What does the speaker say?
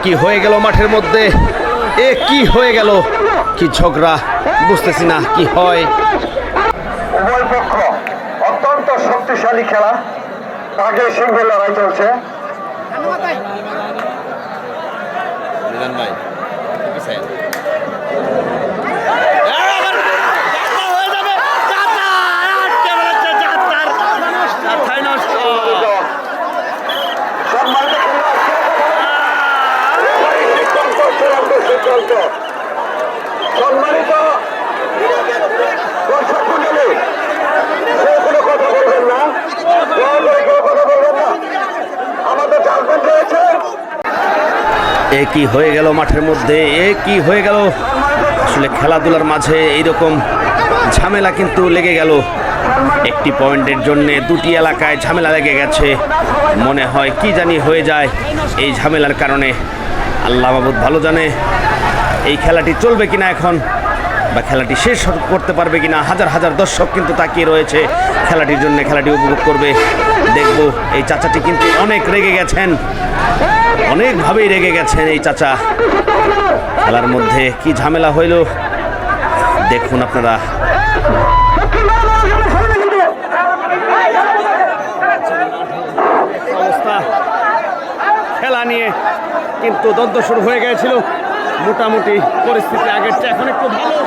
কি হয়ে গেল মাঠের মধ্যে, কি হয়ে গেল, কি ঝগড়া বুঝতেছি না কি হয়। উভয় পক্ষ অত্যন্ত শক্তিশালী খেলা, আগে সিংহের লড়াই চলছে। সম্মানিত দর্শক মণ্ডলী, কোনো কথা বলবেন না, দয়া করে কেউ কথা বলবেন না, আমাদের জাজমেন্ট রয়েছে। কি হয়ে গেল মাঠের মধ্যে, কি হয়ে গেল। আসলে খেলাধুলার মাঝে এইরকম ঝামেলা কিন্তু লেগে গেল। একটি পয়েন্টের জন্য দুটি এলাকায় ঝামেলা লেগে গেছে। মনে হয় কি জানি হয়ে যায় এই ঝামেলার কারণে। আল্লাহ মাবুদ ভালো জানে এই খেলাটি চলবে কিনা এখন, বা খেলাটি শেষ করতে পারবে কিনা। হাজার হাজার দর্শক কিন্তু তাকিয়ে রয়েছে খেলাটির জন্য, খেলাটি উপভোগ করবে, দেখব। এই চাচাটি কিন্তু অনেক রেগে গেছেন, অনেকভাবেই রেগে গেছেন এই চাচা। খেলার মধ্যে কি ঝামেলা হইল দেখুন আপনারা। অবস্থা খেলা নিয়ে কিন্তু দ্বন্দ্ব শুরু হয়ে গিয়েছিল। মোটামুটি পরিস্থিতি আগের চেয়ে এখন একটু ভালো।